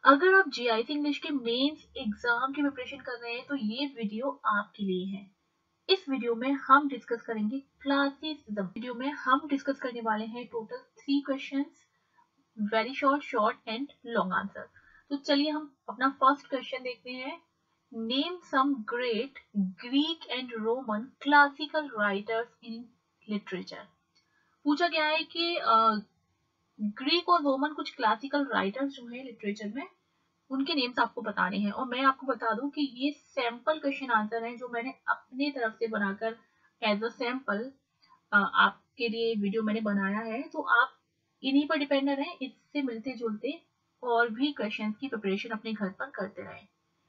अगर आप GIC English के मेंस एग्जाम की प्रिपरेशन कर रहे हैं तो ये वीडियो आपके लिए है। इस वीडियो में हम डिस्कस करेंगे क्लासिसिज्म। वीडियो में हम डिस्कस करने वाले हैं total 3 questions, very short, short and long answer. तो चलिए हम अपना फर्स्ट क्वेश्चन देखते हैं। Name some great Greek and Roman classical writers in literature. पूछा गया है कि ग्रीक और रोमन कुछ क्लासिकल राइटर्स जो है लिटरेचर में, उनके नेम्स आपको बताने हैं। और मैं आपको बता दूं कि ये सैंपल क्वेश्चन आंसर है जो मैंने अपने तरफ से बनाकर एज अ सैंपल आपके लिए वीडियो मैंने बनाया है। तो आप इन्हीं पर डिपेंड रहें, इससे मिलते जुलते और भी क्वेश्चंस की प्रिपरेशन अपने घर पर करते रहें।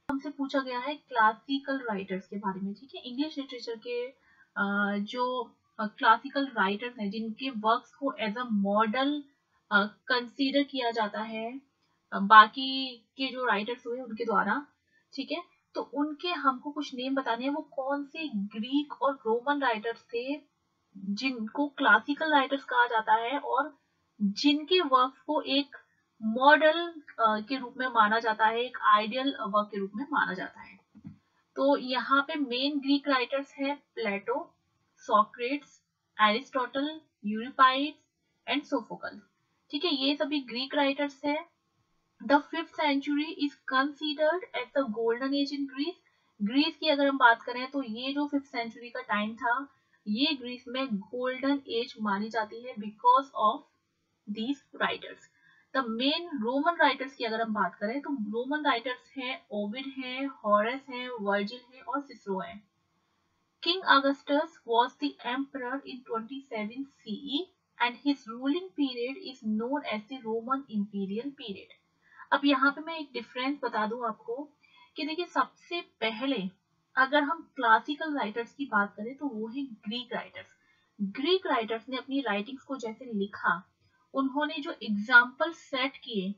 हमसे पूछा गया है क्लासिकल राइटर्स के बारे में, ठीक है। इंग्लिश लिटरेचर के जो क्लासिकल राइटर्स हैं जिनके वर्क्स को एज अ मॉडल कंसीडर किया जाता है बाकी के जो राइटर्स हुए उनके द्वारा, ठीक है। तो उनके हमको कुछ नेम बताने हैं। वो कौन से ग्रीक और रोमन राइटर्स थे जिनको क्लासिकल राइटर्स कहा जाता है और जिनके वर्क को एक मॉडल के रूप में माना जाता है, एक आइडियल वर्क के रूप में माना जाता है। तो यहाँ पे मेन ग्रीक राइटर्स हैं प्लेटो, सोक्रेट्स, एरिस्टोटल, यूरिपाइड्स एंड सोफोकल, ठीक है। ये सभी ग्रीक राइटर्स हैं। The 5th century is considered as the golden age in Greece. Greece की अगर हम बात करें तो ये जो 5th सेंचुरी का टाइम था, ये ग्रीस में गोल्डन एज मानी जाती है because of these writers. The main Roman writers की अगर हम बात करें तो रोमन राइटर्स हैं ओविड है, हॉरेस है, वर्जिल है और सिसरो है। King Augustus was the emperor in 27 CE and his ruling period is known as the Roman imperial period. अब यहाँ पे मैं एक डिफरेंस बता दूं आपको कि देखिए, सबसे पहले अगर हम क्लासिकल राइटर्स की बात करें तो वो है ग्रीक राइटर्स। ग्रीक राइटर्स ने अपनी राइटिंग्स को जैसे लिखा, उन्होंने जो एग्जाम्पल सेट किए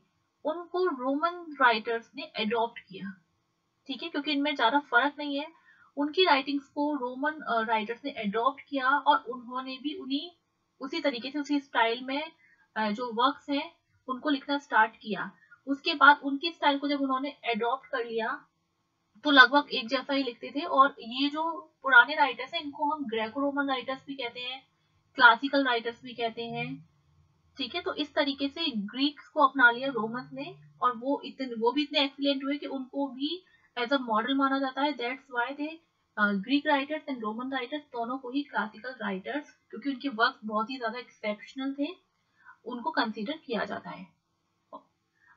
उनको रोमन राइटर्स ने अडॉप्ट किया, ठीक है, क्योंकि इनमें ज्यादा फर्क नहीं है। उनकी राइटिंग्स को रोमन राइटर्स ने अडॉप्ट किया और उन्होंने भी उन्हीं उसी तरीके से, उसी स्टाइल में जो वर्क्स हैं उनको लिखना स्टार्ट किया। उसके बाद उनकी स्टाइल को जब उन्होंने अडॉप्ट कर लिया तो लगभग एक जैसा ही लिखते थे। और ये जो पुराने राइटर्स हैं इनको हम ग्रेको रोमन राइटर्स भी कहते हैं, क्लासिकल राइटर्स भी कहते हैं, ठीक है। तो इस तरीके से ग्रीक्स को अपना लिया रोमन्स ने, और वो भी इतने एक्सीलेंट हुए कि उनको भी एज अ मॉडल माना जाता है। That's why they Greek writers and Roman writers दोनों को ही क्लासिकल राइटर्स, क्योंकि उनके वर्क बहुत ही ज्यादा एक्सेप्शनल थे, उनको कंसीडर किया जाता है।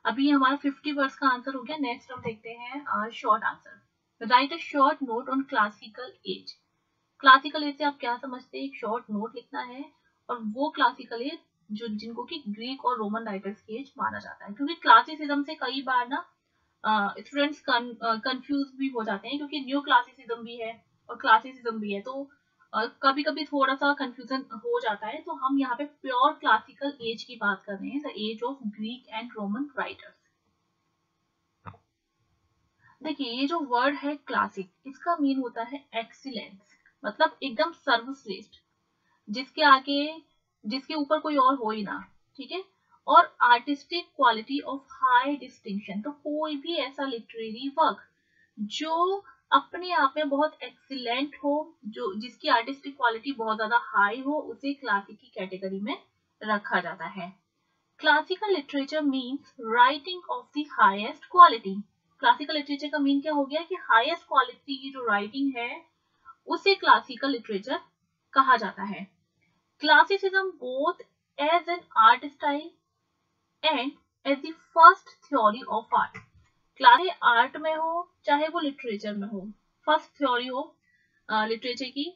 अभी हमारा 50 वर्ड्स का आंसर हो गया। नेक्स्ट हम देखते हैं short answer. Right a short note on classical as. Classical as से आप क्या समझते हैं? एक शॉर्ट नोट लिखना है, और वो क्लासिकल एज जो जिनको कि ग्रीक और रोमन राइटर्स की एज माना जाता है। क्योंकि क्लासिसिज्म से कई बार ना स्टूडेंट्स कंफ्यूज भी हो जाते हैं, क्योंकि न्यू क्लासिसिज्म भी है और क्लासिसिज्म भी है, तो कभी कभी थोड़ा सा कंफ्यूजन हो जाता है। तो हम यहाँ पे प्योर क्लासिकल एज की बात कर रहे हैं, the age of Greek and Roman writers. देखिए, ये जो वर्ड है क्लासिक, इसका मीन होता है एक्सीलेंस, मतलब एकदम सर्वश्रेष्ठ, जिसके आगे, जिसके ऊपर कोई और हो ही ना, ठीक है। और artistic quality of high distinction, तो कोई भी ऐसा लिटरेरी वर्क जो अपने आप में बहुत एक्सीलेंट हो, जो जिसकी आर्टिस्टिक क्वालिटी बहुत ज्यादा हाई हो, उसे क्लासिक की कैटेगरी में रखा जाता है। Classical literature means writing of the highest quality. Classical literature का मीन क्या हो गया कि हाईएस्ट क्वालिटी की जो राइटिंग है उसे क्लासिकल लिटरेचर कहा जाता है। Classicism both as an art style and as the first theory of art. चाहे आर्ट में हो चाहे वो लिटरेचर में हो, फर्स्ट थ्योरी हो लिटरेचर की,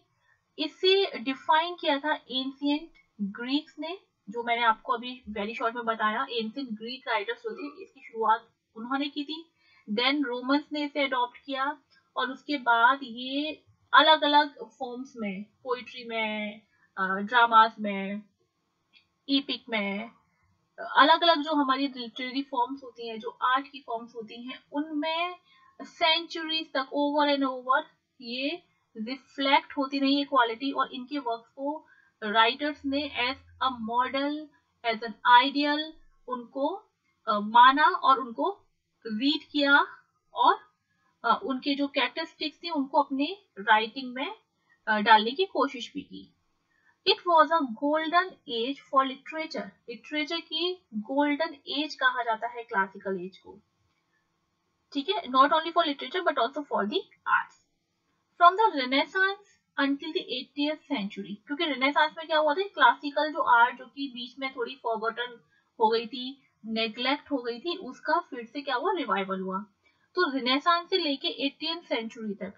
इसे डिफाइन किया था एंशिएंट ग्रीक्स ने, जो मैंने आपको अभी वेरी शॉर्ट में बताया। एंशिएंट ग्रीक राइटर्स जो थे, इसकी शुरुआत उन्होंने की थी। देन रोमन्स ने इसे अडॉप्ट किया, और उसके बाद ये अलग अलग फॉर्म्स में, पोइट्री में, ड्रामास में, ईपिक में, अलग अलग जो हमारी लिटरेरी फॉर्म्स होती हैं, जो आर्ट की फॉर्म्स होती हैं, उनमें सेंचुरीज तक ओवर एंड ओवर ये रिफ्लेक्ट होती रही है क्वालिटी, और इनके वर्क को राइटर्स ने as a model, as an ideal उनको माना और उनको रीड किया और उनके जो कैरेक्टरिस्टिक्स थी उनको अपने राइटिंग में डालने की कोशिश भी की। It was a golden age for literature, literature की गोल्डन एज कहा जाता है क्लासिकल एज को, ठीक है, not only for literature but also for the arts. From the renaissance until the 80th century, क्योंकि रेनेसांस में क्या हुआ था, क्लासिकल जो आर्ट जो कि बीच में थोड़ी फॉरगॉटन हो गई थी, नेग्लेक्ट हो गई थी, उसका फिर से क्या हुआ, रिवाइवल हुआ। तो रेनेसांस से लेके 18th सेंचुरी तक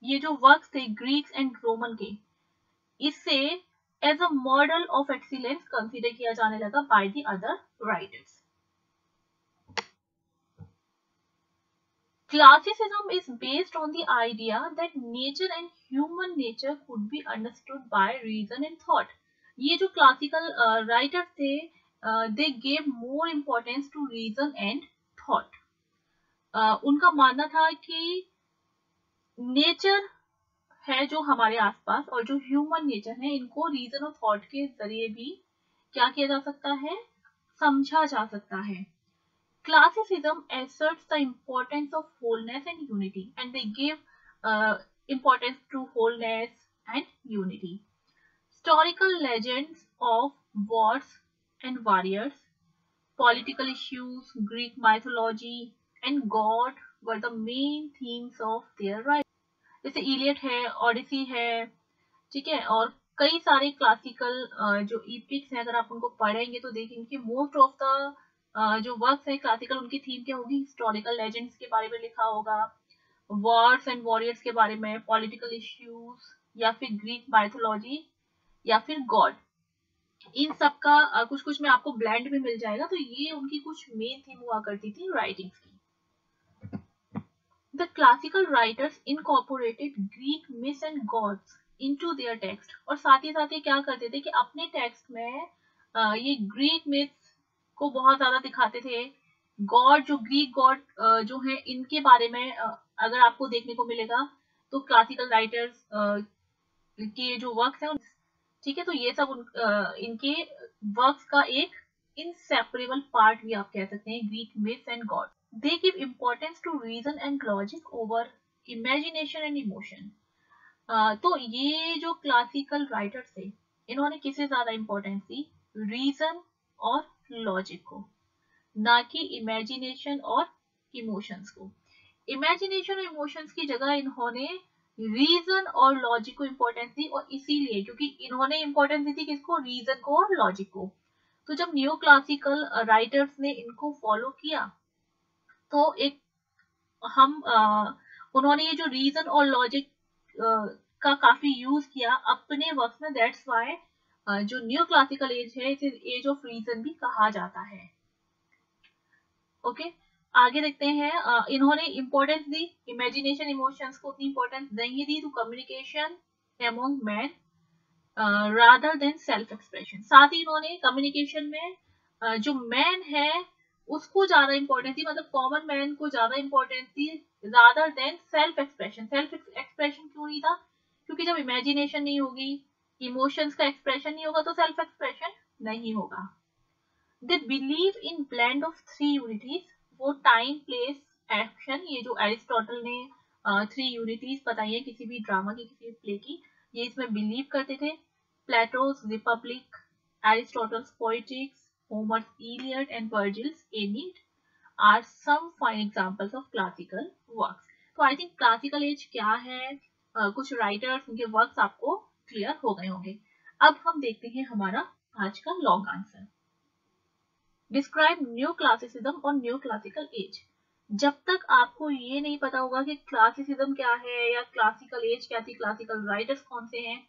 ये जो वर्क्स थे ग्रीक्स एंड रोमन के, इससे as a model of excellence consider किया जाने लगा by the other writers. Classicism is based on the idea that nature and human nature could be understood by reason and thought. ये जो classical writers थे, they gave more importance to reason and thought. उनका मानना था कि nature है जो हमारे आसपास और जो ह्यूमन नेचर है, इनको रीजन और थॉट के जरिए भी क्या किया जा सकता है, समझा जा सकता है। Classicism asserts the importance of wholeness and unity, and they give importance to wholeness and unity. Historical legends of wars and warriors, political issues, Greek mythology, and God were the main themes of their writing. जैसे Iliad है, ओडिसी है, ठीक है, और कई सारे classical जो इपिक्स हैं, अगर आप उनको पढ़ेंगे तो देखेंगे कि मोस्ट ऑफ द जो वर्क्स है क्लासिकल, उनकी थीम क्या होगी, हिस्टोरिकल लेजेंड्स के बारे में लिखा होगा, वॉर्स एंड वॉरियर्स के बारे में, पॉलिटिकल इश्यूज, या फिर ग्रीक माइथोलॉजी, या फिर गॉड। इन सब का कुछ कुछ में आपको ब्लेंड भी मिल जाएगा। तो ये उनकी कुछ मेन थीम हुआ करती थी राइटिंग्स की। The classical writers incorporated Greek myths and gods into their text, और साथ ही क्या करते थे कि अपने टेक्स्ट में ये ग्रीक मिथ्स को बहुत ज्यादा दिखाते थे। गॉड, जो ग्रीक गॉड जो है, इनके बारे में अगर आपको देखने को मिलेगा तो क्लासिकल राइटर्स के जो वर्क्स हैं, ठीक है, तो ये सब इनके वर्क्स का एक इनसेपरेबल पार्ट भी आप कह सकते हैं, Greek myths and God. They give importance to reason and logic over imagination and emotion. तो ये जो क्लासिकल राइटर्स थे, इन्होंने किसे ज्यादा इंपॉर्टेंस दी, रीजन और लॉजिक को, ना कि इमेजिनेशन और इमोशंस को। इमेजिनेशन और इमोशंस की जगह इन्होंने रीजन और लॉजिक को इंपॉर्टेंस दी, और इसीलिए क्योंकि इन्होंने इंपॉर्टेंस दी थी किसको, रीजन को और लॉजिक को। तो जब न्यू क्लासिकल राइटर्स ने इनको फॉलो किया तो एक उन्होंने ये जो रीजन और लॉजिक का काफी यूज किया अपने वर्क में। दैट्स व्हाई जो न्यू क्लासिकल एज है, इसे एज ऑफ रीजन भी कहा जाता है। ओके, आगे देखते हैं। इन्होंने इंपॉर्टेंस दी इमेजिनेशन इमोशंस को, उतनी इंपॉर्टेंस नहीं दी to communication among man rather than self expression. साथ ही इन्होंने कम्युनिकेशन में जो मैन है उसको ज्यादा इंपॉर्टेंस दी, मतलब कॉमन मैन को ज्यादा इंपॉर्टेंस दी rather than self expression. Self expression क्यों नहीं था, क्योंकि जब इमेजिनेशन नहीं होगी, इमोशंस का एक्सप्रेशन नहीं होगा, तो सेल्फ एक्सप्रेशन नहीं होगा। They believe in blend of three unities, वो टाइम प्लेस एक्शन, ये जो एरिस्टोटल ने थ्री यूनिटीज बताई है किसी भी ड्रामा की, किसी भी प्ले की, ये इसमें बिलीव करते थे। Plateaus Republic, Aristotle's poetics, Homer's Iliad and Virgil's Aeneid are some fine examples of classical works. तो आई थिंक क्लासिकल एज क्या है, कुछ राइटर्स, उनके वर्क्स आपको क्लियर हो गए होंगे। अब हम देखते हैं हमारा आज का long answer. Describe new classicism और न्यू क्लासिकल एज। जब तक आपको ये नहीं पता होगा कि क्लासिसिज्म क्या है या क्लासिकल एज क्या थी, क्लासिकल राइटर्स कौन से हैं,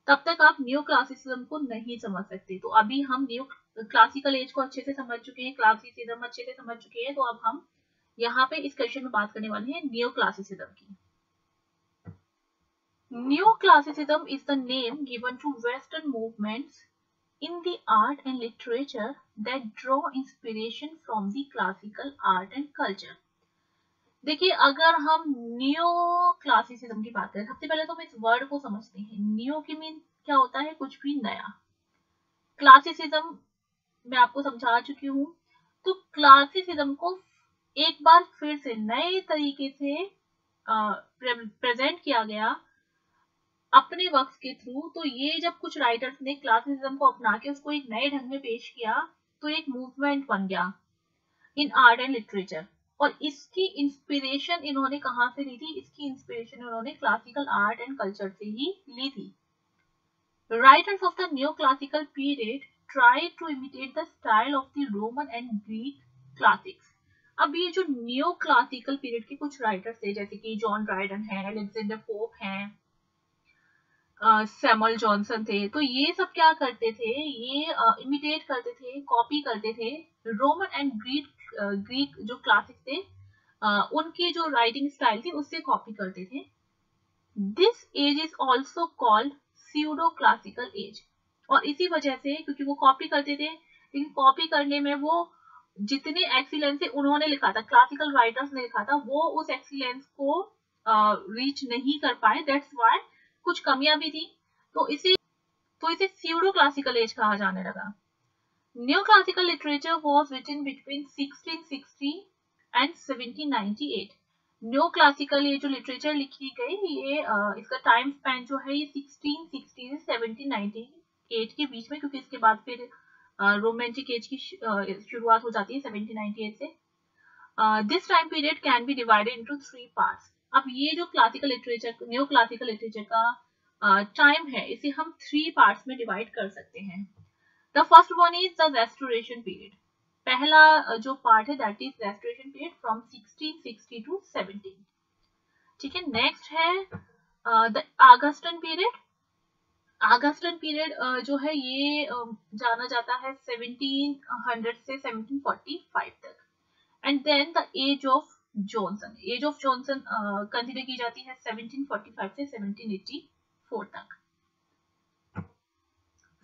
तब तक आप न्यू क्लासिसिज्म को नहीं समझ सकते। तो अभी हम न्यू क्लासिकल एज को अच्छे से समझ चुके हैं, क्लासिसिज्म अच्छे से समझ चुके हैं, तो अब हम यहाँ पे इस क्वेश्चन में बात करने वाले हैं न्यू क्लासिसिज्म की। New classicism is the name given to western movements in the art and literature that draw inspiration from the classical art and culture. देखिए, अगर हम न्यू क्लासिसिज्म की बात करें, सबसे पहले तो हम इस वर्ड को समझते हैं। न्यू की मीन क्या होता है, कुछ भी नया। क्लासिसिज्म मैं आपको समझा चुकी हूँ। तो क्लासिसिज्म को एक बार फिर से नए तरीके से प्रेजेंट किया गया अपने वर्क्स के थ्रू। तो ये जब कुछ राइटर्स ने क्लासिसिज्म को अपना के उसको एक नए ढंग में पेश किया तो एक मूवमेंट बन गया इन आर्ट एंड लिटरेचर। और इसकी इंस्पिरेशन इन्होंने कहाँ से ली थी? इसकी इंस्पिरेशन इन्होंने क्लासिकल आर्ट एंड कल्चर से ही ली थी। Writers of the neoclassical period tried to imitate the style of the Roman and Greek classics. अब ये जो न्यू क्लासिकल पीरियड के कुछ राइटर्स थे जैसे कि जॉन ड्राइडन है, अलेक्जेंडर पोप हैं, सैमुअल जॉनसन थे, तो ये सब क्या करते थे? ये इमिटेट करते थे, कॉपी करते थे रोमन एंड ग्रीक जो क्लासिक थे उनकी जो राइटिंग स्टाइल थी उससे कॉपी करते थे। This age is also called pseudo classical age. और इसी वजह से, क्योंकि वो कॉपी करते थे लेकिन कॉपी करने में वो जितने एक्सीलेंस से उन्होंने लिखा था, क्लासिकल राइटर्स ने लिखा था, वो उस एक्सीलेंस को रीच नहीं कर पाए। दैट्स व्हाई कुछ कमियां भी थी, तो इसे स्यूडो क्लासिकल एज कहा जाने लगा। New classical literature was written between 1660 and 1798। New classical ये जो लिटरेचर लिखी गई ये इसका टाइम स्पैन जो है ये 1660 से 1798 के बीच में, क्योंकि इसके बाद फिर रोमांटिक एज की शुरुआत हो जाती है 1798 से। This time period can be divided into 3 parts. अब ये जो classical literature, new classical literature का टाइम है, इसे हम 3 पार्ट्स में डिवाइड कर सकते हैं। The first one is the restoration period. पहला जो पार्ट है that is restoration period from 1660 to 17। ठीक है, नेक्स्ट है the Augustan period. Augustan period जो है ये जाना जाता है 1700 से 1745 तक। And then the age of Johnson. Age of Johnson consider की जाती है 1745 से 1784 तक।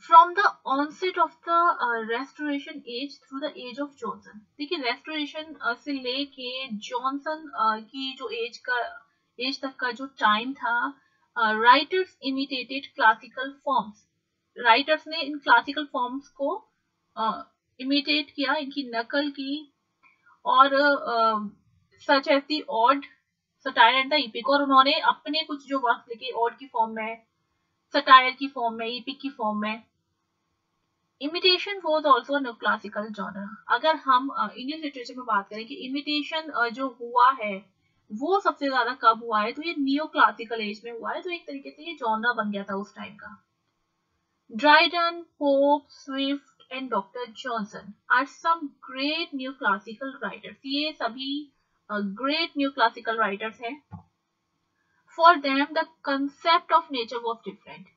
From the onset of the restoration age through the age of Johnson. देखिए, रेस्टोरेशन से लेके जॉनसन की जो एज तक का जो टाइम था, writers imitated classical forms. Writers ने इन क्लासिकल फॉर्म्स को इमिटेट किया, इनकी नकल की, और such as the ode, satire and the epic. और उन्होंने अपने कुछ जो वर्क लिखे ऑड की फॉर्म में, सटायर की फॉर्म में, इपिक की फॉर्म में। Imitation was also new classical genre. अगर हम इंग्लिश लिटरेचर में बात करें कि इमिटेशन जो हुआ है वो सबसे ज्यादा कब हुआ है, तो ये नियो क्लासिकल एज में हुआ है। तो एक तरीके से ये जॉनर बन गया था उस टाइम का। Dryden, Pope, Swift and doctor Johnson are some great new classical writers. ये सभी ग्रेट न्यू क्लासिकल राइटर्स हैं। For them the concept of nature was different.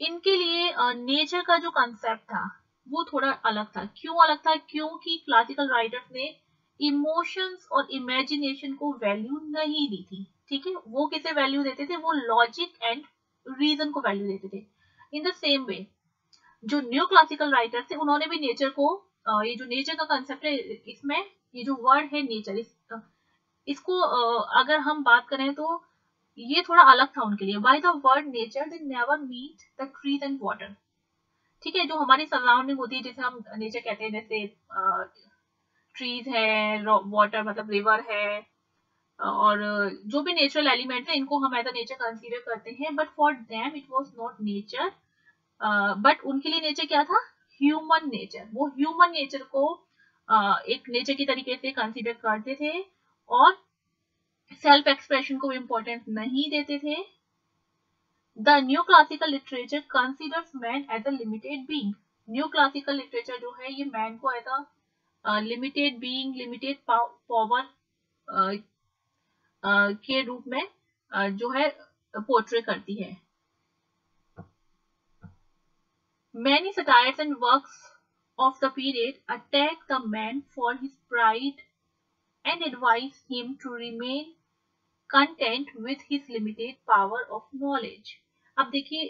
इनके लिए नेचर का जो कंसेप्ट था वो थोड़ा अलग था। क्यों अलग था? क्योंकि क्लासिकल राइटर्स ने इमोशंस और इमेजिनेशन को वैल्यू नहीं दी थी। ठीक है, वो किसे वैल्यू देते थे? वो लॉजिक एंड रीजन को वैल्यू देते थे। इन द सेम वे जो न्यू क्लासिकल राइटर्स थे उन्होंने भी नेचर को, ये जो नेचर का कंसेप्ट है, इसमें ये जो वर्ड है नेचर, इसको अगर हम बात करें तो ये थोड़ा अलग था उनके लिए। By the word nature they never meet the trees and water. ठीक है, जो हमारी सराउंडिंग होती है जिसे हम नेचर कहते हैं, जैसे ट्रीज है, वाटर मतलब रिवर है, और जो भी नेचुरल एलिमेंट है इनको हम एज अ नेचर कंसीडर करते हैं। But for them it was not nature, but उनके लिए नेचर क्या था? Human nature. वो ह्यूमन नेचर को एक नेचर की तरीके से कंसीडर करते थे और सेल्फ एक्सप्रेशन को इम्पोर्टेंस नहीं देते थे। The new classical literature considers man as a limited being. New classical literature जो है ये मैन को as a limited being, limited power के रूप में जो है पोर्ट्रे करती है। Many satires and works of the period attack the man for his pride and advise him to remain content with his limited power of knowledge। अब देखिए,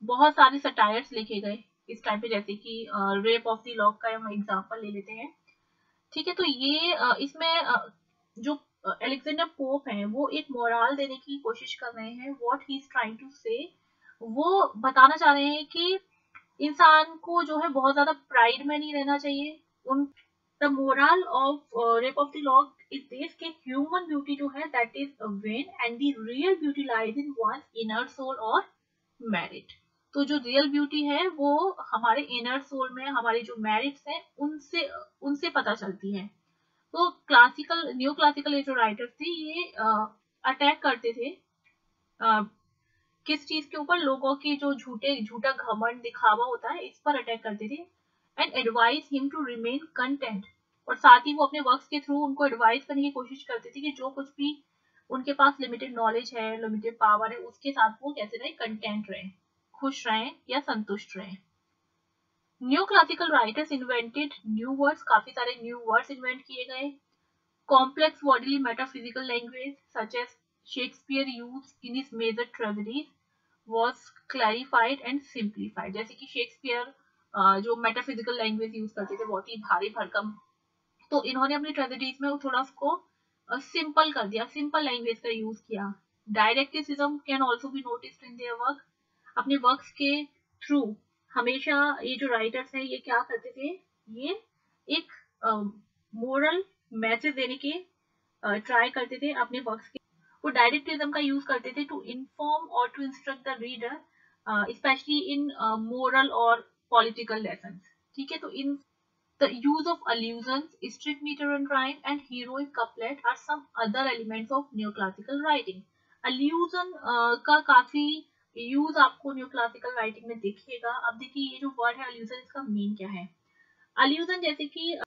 बहुत सारे सटायर्स लिखे गए इस टाइम पे, जैसे कि रेप ऑफ द लॉक का हम एग्जांपल ले लेते हैं। ठीक है, तो ये इसमें जो अलेक्जेंडर पोप हैं वो एक मोरल देने की कोशिश कर रहे हैं। What he is trying to say, वो बताना चाह रहे हैं कि इंसान को जो है बहुत ज्यादा प्राइड में नहीं रहना चाहिए। The moral of rape of the lock is this कि ह्यूमन ब्यूटी जो है that is vain and the real beauty lies in one inner soul और मेरिट। तो जो रियल ब्यूटी है वो हमारे इनर सोल में हमारे जो मेरिट्स हैं उनसे उनसे पता चलती है। तो क्लासिकल न्यू क्लासिकल ये जो राइटर्स थे ये अटैक करते थे किस चीज के ऊपर, लोगों की जो झूठा घमंड दिखावा होता है इस पर अटैक करते थे and advise him to remain content. और साथ ही वो अपने वर्क्स के थ्रू उनको एडवाइस करने की कोशिश करते थे कि जो कुछ भी उनके पास लिमिटेड नॉलेज है, लिमिटेड पावर है, उसके साथ वो कैसे रहे, कंटेंट रहे, खुश रहें या संतुष्ट रहें। New classical writers invented new words, काफी सारे न्यू वर्ड्स इन्वेंट किए गए। Complex bodily metaphysical language such as Shakespeare used in his major tragedies was clarified and simplified। जैसे कि शेक्सपियर जो मेटाफिजिकल लैंग्वेज यूज करते थे बहुत ही भारी भरकम, तो इन्होंने अपनी ट्रेजेडीज में थोड़ा उसको सिंपल कर दिया, सिंपल लैंग्वेज का यूज किया। Didacticism can also be noticed in their work. अपने वर्क्स के थ्रू हमेशा ये जो राइटर्स हैं ये क्या करते थे, ये एक मोरल मैसेज देने के ट्राई करते थे अपने वर्क्स के। वो डायरेक्टिज्म का यूज करते थे टू इन्फॉर्म और to instruct the reader specially in moral और पॉलिटिकल लेसन। ठीक है, तो in the use of allusions, strict meter and rhyme and heroic couplet are some other elements of neoclassical writing। allusion का काफी use आपको न्यूक्लासिकल writing में दिखेगा। अब देखिए ये जो वर्ड है allusion, इसका मीन क्या है। allusion जैसे कि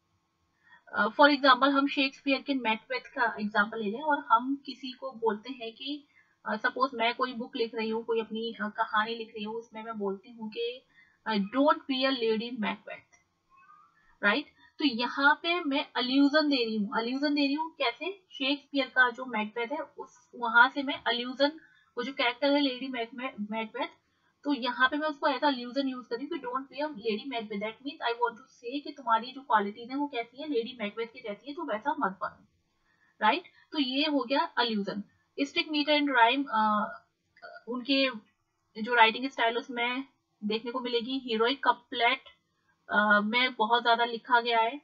फॉर एग्जाम्पल हम शेक्सपियर के मैकबेथ का एग्जाम्पल ले लें और हम किसी को बोलते हैं कि सपोज मैं कोई बुक लिख रही हूँ, कोई अपनी कहानी लिख रही हूँ, उसमें मैं बोलती हूँ कि don't be a lady Macbeth, right. तो यहाँ पे मैं अल्यूजन दे रही हूँ, अल्यूजन दे रही हूँ कैसे, शेक्सपियर का जो मैकबेथ है उस वहां से मैं अल्यूजन, वो जो कैरेक्टर है लेडी मैकबेथ, तो यहाँ पे मैं उसको ऐसा अल्यूजन यूज कर रही हूँ कि don't be a lady Macbeth, that means I want to say कि तुम्हारी जो क्वालिटीज है वो कैसी है, लेडी मैकबेथ की जैसी है, तो वैसा मत बनो, राइट। तो ये हो गया allusion. Stick metre and rhyme उनके जो राइटिंग स्टाइल उसमें देखने को मिलेगी। हीरोइक कपलेट में बहुत ज्यादा लिखा गया है।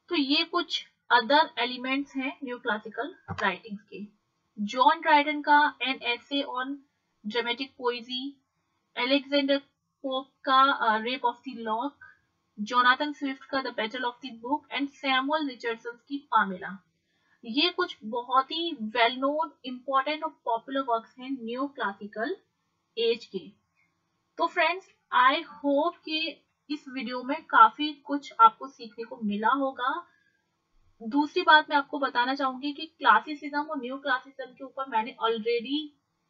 तो ये कुछ अदर एलिमेंट्स हैं न्यू क्लासिकल राइटिंग्स के। जॉन ड्राइडन का an essay on dramatic poesy, Alexander Pope का rape of the lock, Jonathan Swift का the battle of the book and Samuel Richardson की पामेला, ये कुछ बहुत ही वेल नोन इम्पोर्टेंट और पॉपुलर वर्क्स हैं न्यू क्लासिकल एज के। तो फ्रेंड्स आई होप कि इस वीडियो में काफी कुछ आपको सीखने को मिला होगा। दूसरी बात मैं आपको बताना चाहूंगी कि क्लासिसिज्म और न्यू क्लासिसिज्म के ऊपर मैंने ऑलरेडी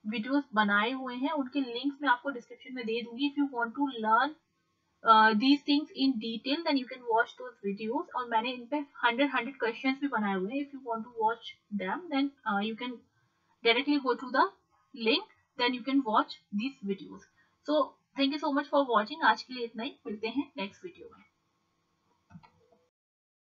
वीडियोस बनाए हुए हैं, उनके लिंक्स मैं आपको डिस्क्रिप्शन में दे दूंगी। If you want to learn these things in detail then you can watch those videos। और मैंने इन पे 100 questions भी बनाए हुए हैं। if you want to watch them then you can directly go to the link, then you can watch these videos। so thank you so much for watching। आज के लिए इतना ही, मिलते हैं नेक्स्ट वीडियो में।